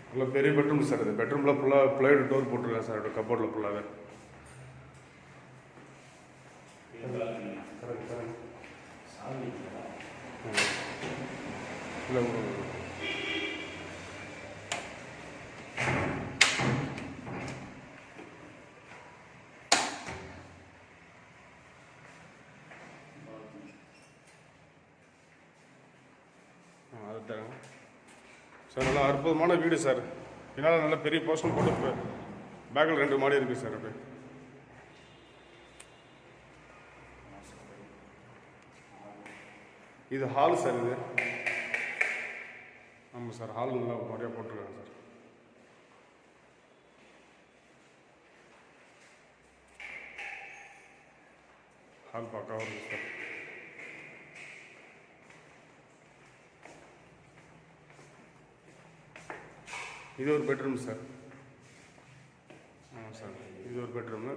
நல்லா பெரிய bedroom sir. இது பெட்ரூமில் ஃபுல்லாக பிளேடு டோர் போட்டிருக்கேன் சார். கப்போர்டில் ஃபுல்லாகவே இல்லை அதுதாங்க சார். நல்லா அற்புதமான வீடு சார். பின்னால் நல்ல பெரிய போர்ஷன் போட்டு பேக்கில் 2 மாடி இருக்குது சார். அப்படியே இது ஹால் சார். இது ஆமாம் சார். ஹால் நல்லா நிறையா போட்டிருக்காங்க சார். ஹால் பக்காவாக இருக்குது சார். இது ஒரு பெட்ரூம் சார். ஆமாம் சார். இது ஒரு பெட்ரூமு.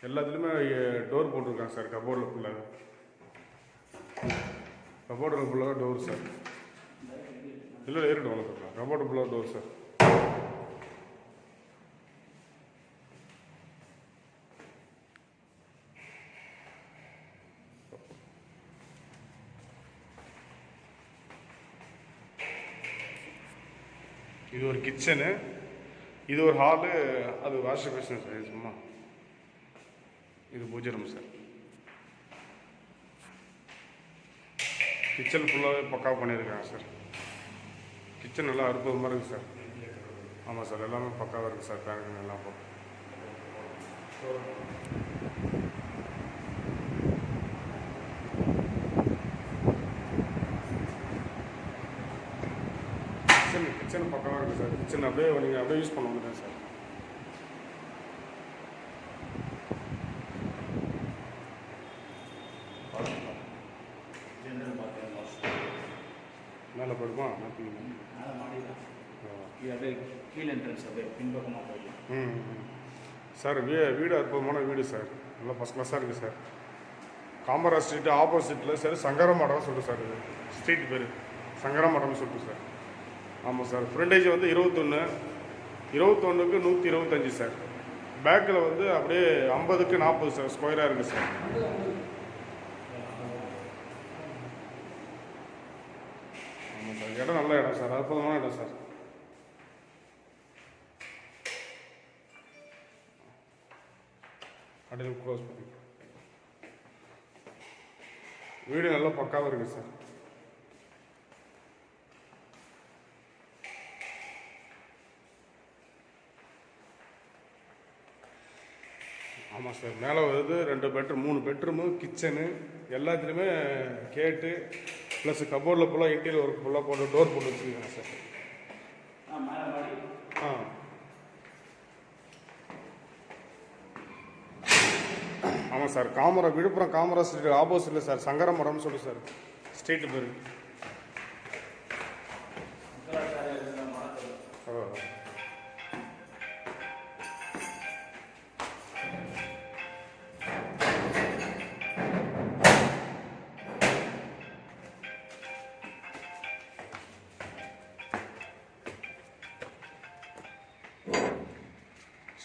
எல்லாத்துலேயுமே டோர் போட்டிருக்காங்க சார். கபோர்டில் ஃபுல்லாக டோர் சார். இல்லை ஏறிட்டு வளர்த்துருக்காங்க. கபோர்டு ஃபுல்லாக டோர் சார். இது ஒரு கிச்சனு, இது ஒரு ஹாலு, அது வாஷிங் மிஷின் சார். சும்மா இது பூஜை ரூம் சார். கிச்சன் ஃபுல்லாகவே பக்கா பண்ணியிருக்காங்க சார். கிச்சன் நல்லா அற்புதமாக இருக்குது சார். ஆமாம் சார். எல்லாமே பக்காவாக இருக்குது சார். ஃபேன் எல்லாம் போட்டு கிச்சன் பக்கமாக இருக்குது சார். கிச்சன் அப்படியே நீங்கள் அப்படியே யூஸ் பண்ண முடியும் சார். மேலே போயிடுமா? சார் வீடு அற்புதமான வீடு சார். நல்லா ஃபஸ்ட் கிளாஸாக இருக்குது சார். காமராஜ் ஸ்ட்ரீட்டு ஆப்போசிட்டில் சார் சங்கர மடம்னு சொல்லிட்டு சார். இது ஸ்ட்ரீட் பேர் சங்கர மடம்னு சொல்லிட்டு சார். ஆமாம் சார். ஃப்ரண்டேஜ் வந்து 21, 21க்கு 125 சார். பேக்கில் வந்து அப்படியே 50க்கு 40 சார். ஸ்கொயராக இருக்குது சார். ஆமாம் சார். இடம் நல்ல இடம் சார். அற்புதமான இடம் சார். அப்படியே க்ளோஸ் பண்ணி வீடு நல்லா பக்காவாக இருக்குது சார். ஆமாம் சார். மேலே வருது 2 பெட்ரூம், 3 பெட்ரூமு, கிச்சனு எல்லாத்துலேயுமே கேட்டு ப்ளஸ் கபோர்டில் ஃபுல்லாக இன்டீரியர் ஒர்க் ஃபுல்லாக போட்டு டோர் போட்டு வச்சுருக்காங்க சார். ஆமாம் சார். விழுப்புரம் காமராஜ் ஸ்ட்ரீட் ஆப்போசிட்டில் சார் சங்கர மடம்னு சொல்லி சார் ஸ்ட்ரீட்டு பேர்.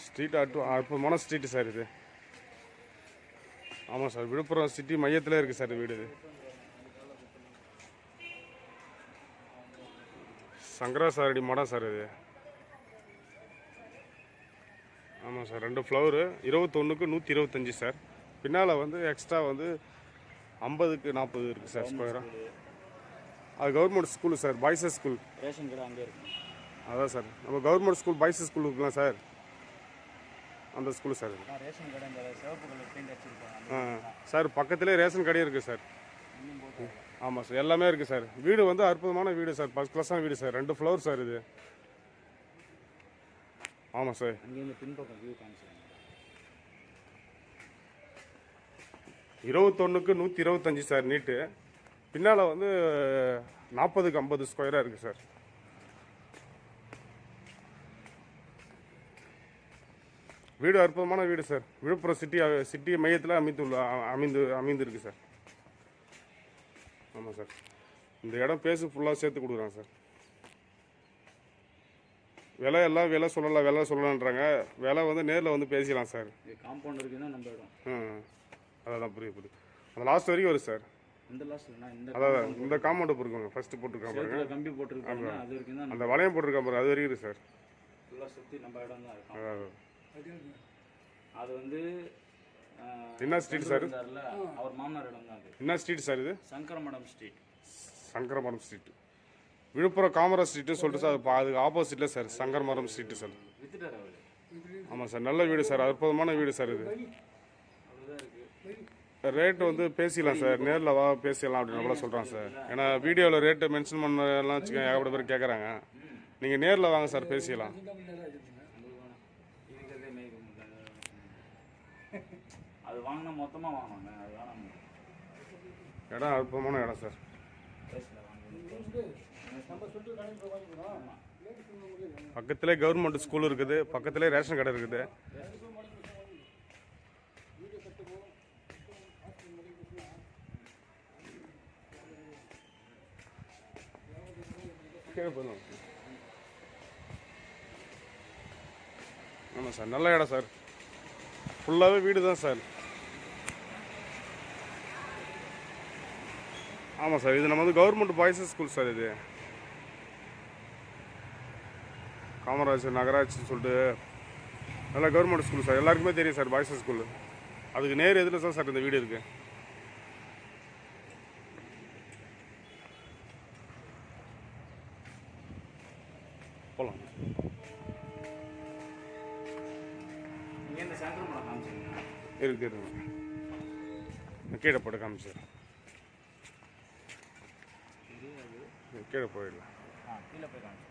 ஸ்ட்ரீட் அற்புதமான ஸ்ட்ரீட்டு சார் இது. ஆமாம் சார். விழுப்புரம் சிட்டி மையத்தில் இருக்குது சார் வீடு. இது சங்கராசாரடி மடம் சார் இது. ஆமாம் சார். 2 floor, 21க்கு 125 sir. பின்னால் வந்து எக்ஸ்ட்ரா வந்து 50க்கு 40 இருக்குது சார் ஸ்கொயராக. அது government school sir. பாய்ஸஸ் school. Ration கடை அங்கே இருக்கு. அதான் சார். நம்ம கவர்மெண்ட் ஸ்கூல் பாய்ஸஸ் ஸ்கூல் இருக்கலாம் சார். அந்த ஸ்கூலு சார். ரேஷன் கடை சிவப்பு கலர் பெயிண்ட் அடிச்சிருக்காங்க சார். பக்கத்துலேயே ரேஷன் கடையும் இருக்குது சார். ஆமாம் சார். எல்லாமே இருக்குது சார். வீடு வந்து அற்புதமான வீடு சார். ஃபஸ்ட் கிளாஸான வீடு சார். 2 ஃப்ளோர் சார் இது. ஆமாம் சார். 21க்கு 125 சார் நீட்டு. பின்னால் வந்து 40க்கு 50 ஸ்கொயராக இருக்குது சார். வீடு அற்புதமான வீடு சார். விழுப்புரம் சிட்டி மையத்தில் அமைந்திருக்கு சார். ஆமாம் சார். இந்த இடம் ஃபுல்லாக சேர்த்து கொடுக்குறாங்க சார். விலை எல்லாம் விலை சொல்லலான்றாங்க. விலை வந்து நேரில் வந்து பேசிக்கலாம் சார். காம்பவுண்ட் இருக்குன்னா நம்ம இடம். அதான் புரியுது. அந்த லாஸ்ட் வரைக்கும் வரும் சார். இந்த லாஸ்ட்னா அதான் இந்த காம்பவுண்ட் போட்டுருக்காங்க. ஃபர்ஸ்ட் போட்டுருக்காங்க பாருங்க. கம்பி போட்டுருக்காங்க. அது வரைக்கும் தான் அந்த வளையம் போட்டுருக்காங்க பாருங்க. அது வரைக்கும் இருக்கு சார். ஃபுல்லாக சுற்றி நம்ம இடம் தான் இருக்கும். அது வந்து என்ன ஸ்ட்ரீட் சார்? அவர் மாமனார் இடம் தான் அது. என்ன ஸ்ட்ரீட் சார் இது? Sankaramadam street. Sankaramaram street. Villupuram Kamaraj street சொல்லிட்டு சார். அதுக்கு ஆப்போசிட்டில் சார் சங்கரமரம் ஸ்ட்ரீட்டு சார். வித்துட்டார் அவர். ஆமாம் சார். நல்ல வீடு சார். அற்புதமான வீடு சார் இது. ரேட்டு வந்து பேசிக்கலாம் சார். நேரில் வா பேசிடலாம் அப்படின்னு கூட சொல்கிறான் சார். ஏன்னா வீடியோவில் ரேட்டு மென்ஷன் பண்ணலாம் வச்சுக்கோங்க. ஏகப்பட்ட பேர் கேட்குறாங்க. நீங்கள் நேரில் வாங்க சார், பேசிக்கலாம். அது வாங்கினா மொத்தமாக வாங்கினாங்க. அது வேணாம். இடம் அற்புதமான இடம் சார். பக்கத்திலே கவர்மெண்ட் ஸ்கூல் இருக்குது. பக்கத்திலே ரேஷன் கடை இருக்குது. ஆமாம் சார். நல்ல இடம் சார். ஃபுல்லாகவே வீடு தான் சார். ஆமாம் சார். இது நம்ம வந்து கவர்மெண்ட் பாய்ஸ் ஸ்கூல் சார். இது காமராஜ் நகராட்சின்னு சொல்லிட்டு நல்லா கவர்மெண்ட் ஸ்கூல் சார். எல்லாருக்குமே தெரியும் சார் பாய்ஸ் ஸ்கூல். அதுக்கு நேர் எதில் சார் இந்த வீடு இருக்குது. போகலாம். இருக்கு கீழே போட்டு காமிச்சு கீழே போயிடலாம். கீழே போய் காமிச்சு.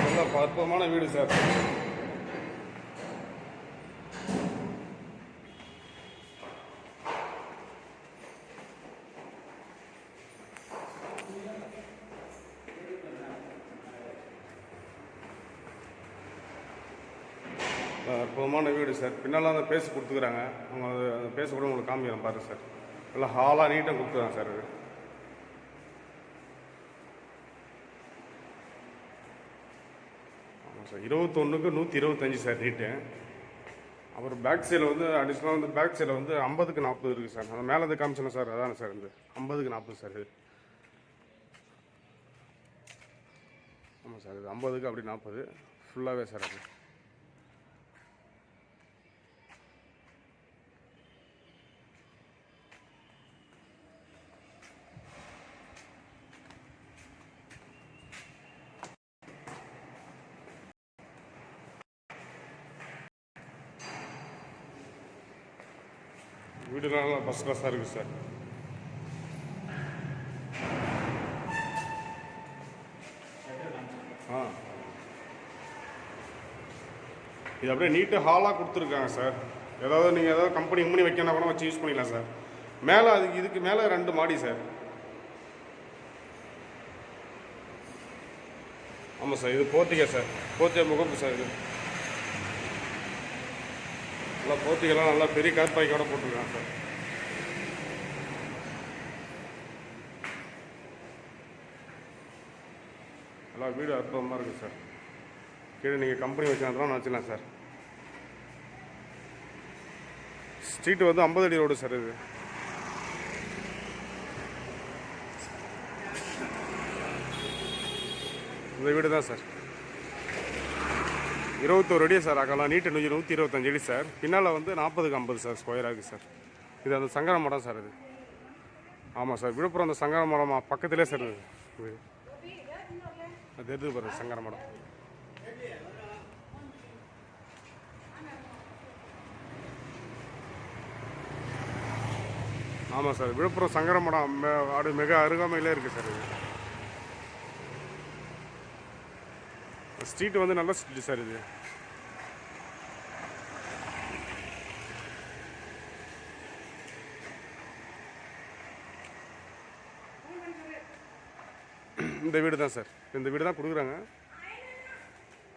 நல்ல அற்புதமான வீடு சார். அற்புதமான வீடு சார். பின்னால் அந்த பேசி கொடுத்துக்குறாங்க. அவங்க அந்த பேச கூட உங்களுக்கு காமிக்கிறேன் பாருங்கள் சார். நல்லா ஹாலாக நீட்டாக கொடுத்துருக்காங்க சார். அது ஆமாம் சார். 21க்கு 125 sir rate. அப்புறம் பேக் சைடில் வந்து அடிஷ்னலாக வந்து பேக் சைடில் வந்து 50க்கு 40 இருக்குது சார். அந்த மேலே வந்து காமிச்சோன்னா சார். அதானே சார் வந்து 50க்கு 40 சார். இது ஆமாம் சார். இது 50க்கு அப்படி 40 ஃபுல்லாகவே சார். அது வீடுலாம் நல்லா ஃபஸ்ட் கிளாஸாக இருக்குது சார். இது அப்படியே நீட்டாக ஹாலாக கொடுத்துருக்காங்க சார். ஏதாவது நீங்கள் ஏதாவது கம்பெனி முன்னி வைக்கணும் கூட வச்சு யூஸ் பண்ணிக்கலாம் சார். மேலே அதுக்கு இதுக்கு மேலே 2 மாடி சார். ஆமாம் சார். இது போர்த்திகை சார். போர்த்திகை முகப்பு சார். இது நல்லா போர்த்திகெல்லாம் நல்லா பெரிய கார்பாய்க்கோட போட்டிருக்காங்க சார். நல்லா வீடு அற்புதமாக இருக்குது சார். கீழே நீங்கள் கம்பெனி வச்சுனாலும் வச்சுக்கலாம் சார். ஸ்ட்ரீட்டு வந்து 50 அடி ரோடு சார். இது இந்த வீடு தான் சார். 21 அடி சார். அகலாம் நீட்டு 125 அடி சார். பின்னால் வந்து 40க்கு 50 சார் ஸ்கொயராக இருக்குது சார். இது அந்த சங்கர மடம் சார். இது ஆமாம் சார். விழுப்புரம் அந்த சங்கர மடம் பக்கத்திலே சார். இது அது எது பாருங்க சங்கர மடம். ஆமாம் சார். விழுப்புரம் சங்கர மடம் அது மிக அருகாமையிலே இருக்குது சார். இது ஸ்ட்ரீட் வந்து நல்ல ஸ்ட்ரீட் சார். இது இந்த வீடு தான் சார், இந்த வீடு தான் கொடுக்குறாங்க.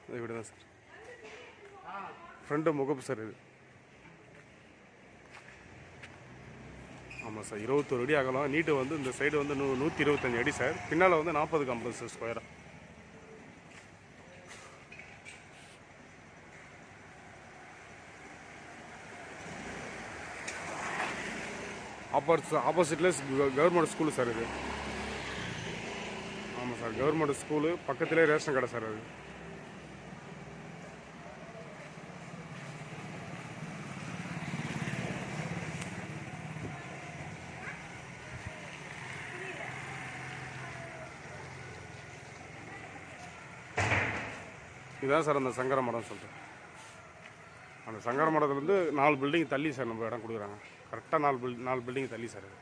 இந்த வீடு தான் சார், ஃப்ரெண்டு முகப்பு சார் இது. ஆமாம் சார், 21 அடி அகலம். நீட்டு வந்து இந்த சைடு வந்து 125 அடி சார். பின்னால் வந்து 40க்கு 50 சார் ஸ்கொயராக. ஆப்போசிட்டில் கவர்மெண்ட் ஸ்கூலு சார் இது. ஆமாம் சார், கவர்மெண்ட் ஸ்கூலு பக்கத்துலேயே ரேஷன் கடை சார் அது. இதுதான் சார் அந்த சங்கர மடம் சொல்லிட்டு. அந்த சங்கர மடத்துலேருந்து 4 பில்டிங் தள்ளி சார் நம்ம இடம் கொடுக்குறாங்க. கரெக்டாக 4 பில்டிங் தள்ளி சார் அது.